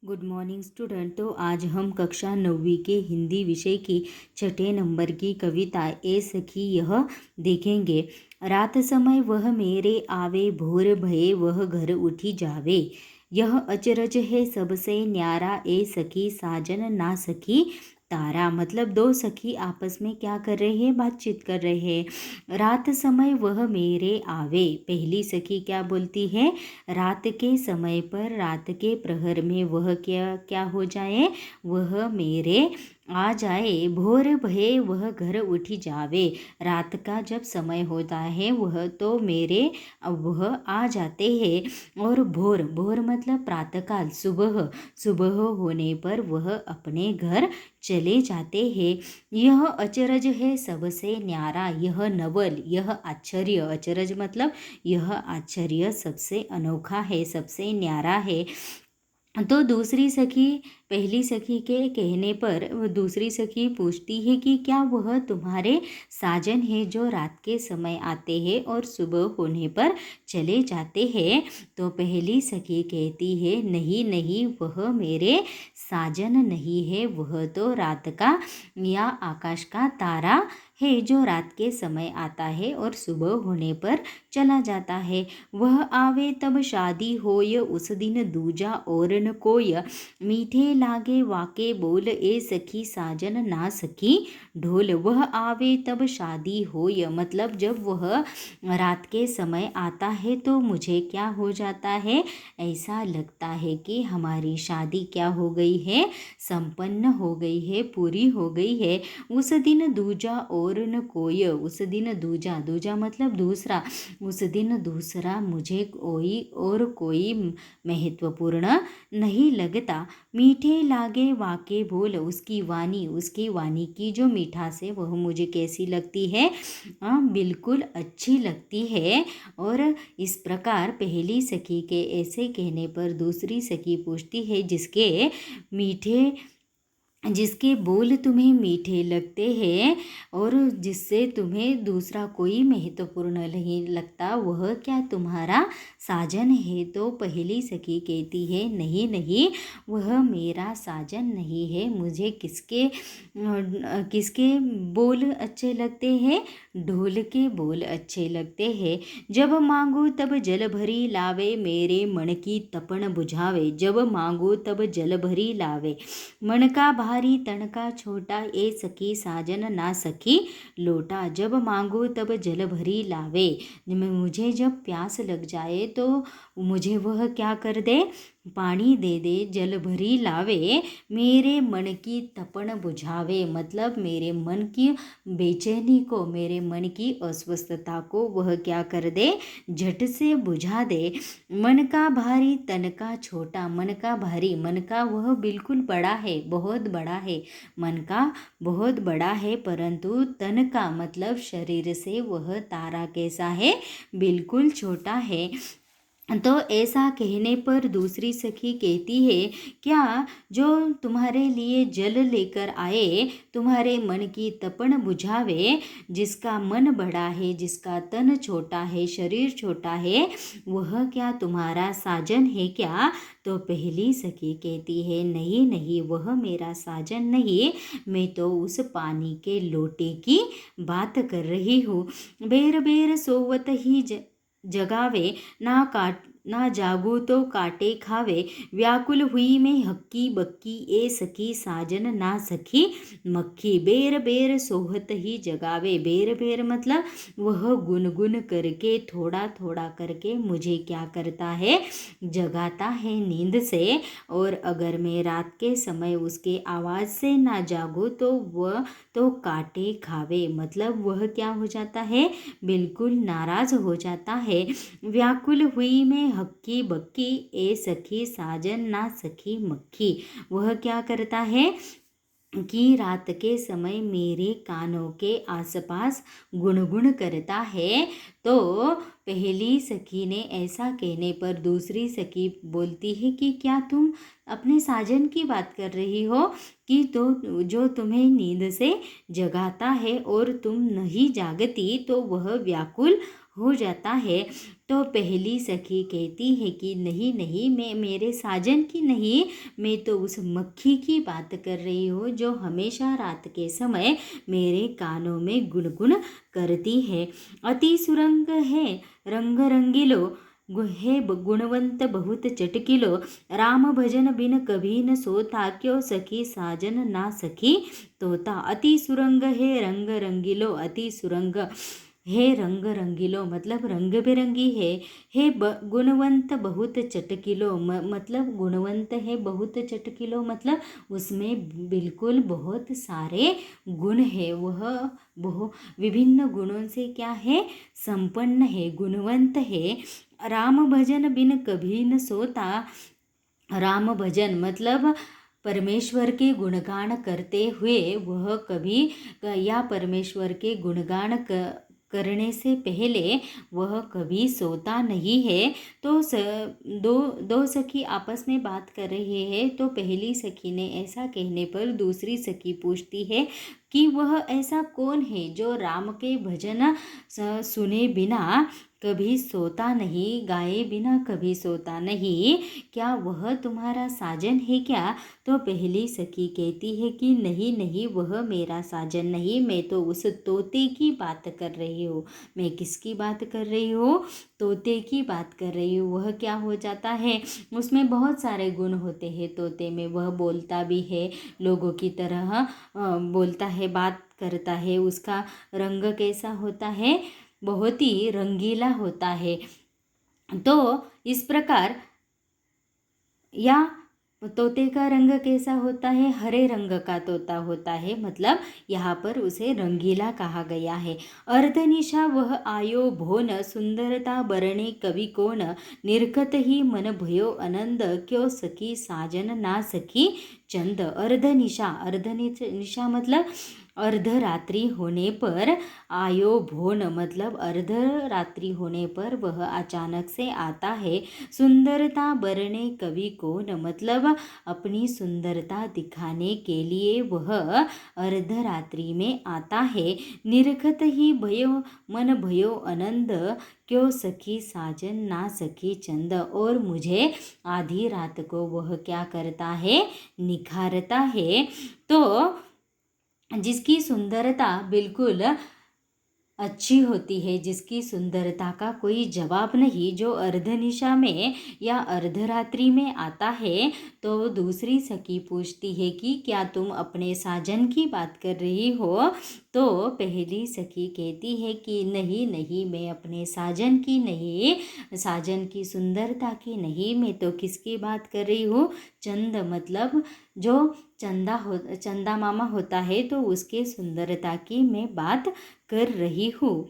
Good morning student. तो आज हम कक्षा 9वीं के हिंदी विषय की छठे नंबर की कविता ए सखी यह देखेंगे। रात समय वह मेरे आवे, भोर भये वह घर उठी जावे। यह अचरज है सबसे न्यारा, ए सखी साजन ना सखी तारा। मतलब दो सखी आपस में क्या कर रहे हैं, बातचीत कर रहे हैं। रात समय वह मेरे आवे, पहली सखी क्या बोलती है, रात के समय पर, रात के प्रहर में वह क्या क्या हो जाए, वह मेरे आ जाए। भोर भये वह घर उठी जावे, रात का जब समय होता है वह तो मेरे वह आ जाते हैं। और भोर भोर मतलब प्रातःकाल, सुबह सुबह होने पर वह अपने घर चले जाते हैं। यह अचरज है सबसे न्यारा, यह नवल, यह आश्चर्य, अचरज मतलब यह आश्चर्य सबसे अनोखा है, सबसे न्यारा है। तो दूसरी सखी पहली सखी के कहने पर दूसरी सखी पूछती है कि क्या वह तुम्हारे साजन है जो रात के समय आते हैं और सुबह होने पर चले जाते हैं। तो पहली सखी कहती है नहीं नहीं, वह मेरे साजन नहीं है, वह तो रात का या आकाश का तारा है जो रात के समय आता है और सुबह होने पर चला जाता है। वह आवे तब शादी होय, उस दिन दूजा और न कोय। मीठे लागे वाके बोल, ए सखी साजन ना सखी ढोल। वह आवे तब शादी होय मतलब जब वह रात के समय आता है तो मुझे क्या हो जाता है, ऐसा लगता है कि हमारी शादी क्या हो गई है, संपन्न हो गई है, पूरी हो गई है। उस दिन दूजा और न कोय, उस दिन दूजा, दूजा मतलब दूसरा, उस दिन दूसरा मुझे कोई महत्वपूर्ण नहीं लगता। मीठे लागे वाके बोल, उसकी वाणी की जो मिठास है वह मुझे कैसी लगती है, बिल्कुल अच्छी लगती है। और इस प्रकार पहली सखी के ऐसे कहने पर दूसरी सखी पूछती है जिसके बोल तुम्हें मीठे लगते हैं और जिससे तुम्हें दूसरा कोई महत्वपूर्ण नहीं लगता, वह क्या तुम्हारा साजन है। तो पहली सखी कहती है नहीं नहीं, वह मेरा साजन नहीं है। मुझे किसके बोल अच्छे लगते हैं, ढोल के बोल अच्छे लगते हैं। जब मांगो तब जल भरी लावे, मेरे मन की तपन बुझावे। जब मांगो तब जल भरी लावे, मन का भारी तन का छोटा, ए सखी साजन ना सखी लोटा। जब मांगो तब जल भरी लावे, मुझे जब प्यास लग जाए तो मुझे वह क्या कर दे, पानी दे दे, जल भरी लावे। मेरे मन की तपन बुझावे मतलब मेरे मन की बेचैनी को, मेरे मन की अस्वस्थता को वह क्या कर दे, झट से बुझा दे। मन का भारी तन का छोटा, मन का भारी, मन का वह बिल्कुल बड़ा है, बहुत बड़ा है, मन का बहुत बड़ा है, परंतु तन का मतलब शरीर से वह तारा कैसा है, बिल्कुल छोटा है। तो ऐसा कहने पर दूसरी सखी कहती है क्या जो तुम्हारे लिए जल लेकर आए, तुम्हारे मन की तपन बुझावे, जिसका मन बड़ा है, जिसका तन छोटा है, शरीर छोटा है, वह क्या तुम्हारा साजन है क्या। तो पहली सखी कहती है नहीं नहीं, वह मेरा साजन नहीं, मैं तो उस पानी के लोटे की बात कर रही हूँ। बेर बेर सोवत ही जगावे, ना जागू तो काटे खावे। व्याकुल हुई मैं हक्की बक्की, ए सखी साजन ना सखी मक्खी। बेर बेर सोहत ही जगावे, बेर बेर मतलब वह गुनगुन करके, थोड़ा थोड़ा करके मुझे क्या करता है, जगाता है नींद से। और अगर मैं रात के समय उसके आवाज़ से ना जागूँ तो वह तो काटे खावे मतलब वह क्या हो जाता है, बिल्कुल नाराज हो जाता है। व्याकुल हुई मैं हक्की बक्की, ए सखी साजन ना सखी मक्खी। वह क्या करता है कि रात के समय मेरे कानों के आसपास गुनगुन करता है। तो पहली सखी ने ऐसा कहने पर दूसरी सखी बोलती है कि क्या तुम अपने साजन की बात कर रही हो, कि तो जो तुम्हें नींद से जगाता है और तुम नहीं जागती तो वह व्याकुल हो जाता है तो पहली सखी कहती है कि नहीं नहीं, मैं मेरे साजन की नहीं, मैं तो उस मक्खी की बात कर रही हूँ जो हमेशा रात के समय मेरे कानों में गुनगुन करती है। अति सुरंग है रंग रंगीलो, है गुणवंत बहुत चटकिलो, राम भजन बिन कभी न सोता, क्यों सखी साजन ना सखी तोता। अति सुरंग है रंग रंगीलो, अति सुरंग है रंग रंगीलो मतलब रंग बिरंगी है गुणवंत बहुत चटकिलो मतलब गुणवंत है बहुत चटकिलो मतलब उसमें बिल्कुल बहुत सारे गुण है, वह विभिन्न गुणों से क्या है, संपन्न है, गुणवंत है। राम भजन बिन कभी न सोता, राम भजन मतलब परमेश्वर के गुणगान करते हुए वह कभी या परमेश्वर के गुणगान करने से पहले वह कभी सोता नहीं है। तो दो सखी आपस में बात कर रहे हैं तो पहली सखी ने ऐसा कहने पर दूसरी सखी पूछती है कि वह ऐसा कौन है जो राम के भजन सुने बिना कभी सोता नहीं, गाए बिना कभी सोता नहीं, क्या वह तुम्हारा साजन है क्या? तो पहली सखी कहती है कि नहीं नहीं, वह मेरा साजन नहीं, मैं तो उस तोते की बात कर रही हूँ। मैं किसकी बात कर रही हूँ? तोते की बात कर रही हूँ। वह क्या हो जाता है, उसमें बहुत सारे गुण होते हैं तोते में। वह बोलता भी है, लोगों की तरह बोलता है, बात करता है। उसका रंग कैसा होता है, बहुत ही रंगीला होता है। तो इस प्रकार, या तोते का रंग कैसा होता है, हरे रंग का तोता होता है, मतलब यहाँ पर उसे रंगीला कहा गया है। अर्धनिशा वह आयो भोन, सुंदरता बरणे कवि कोन, निरखत ही मन भयो आनंद, क्यों सखी साजन ना सखी चंद। अर्धनिशा मतलब अर्धरात्रि होने पर, आयो भोन मतलब अर्धरात्रि होने पर वह अचानक से आता है। सुंदरता बरने कवि कौन मतलब अपनी सुंदरता दिखाने के लिए वह अर्धरात्रि में आता है। निरखत ही भयो मन भयो आनंद, क्यों सखी साजन ना सखी चंद। और मुझे आधी रात को वह क्या करता है, निखारता है। तो जिसकी सुंदरता बिल्कुल अच्छी होती है, जिसकी सुंदरता का कोई जवाब नहीं, जो अर्धनिशा में या अर्धरात्रि में आता है, तो दूसरी सखी पूछती है कि क्या तुम अपने साजन की बात कर रही हो? तो पहली सखी कहती है कि नहीं नहीं, मैं अपने साजन की नहीं, साजन की सुंदरता की नहीं, मैं तो किसकी बात कर रही हूँ, चंद मतलब जो चंदा मामा होता है, तो उसके सुंदरता की मैं बात कर रही हूँ।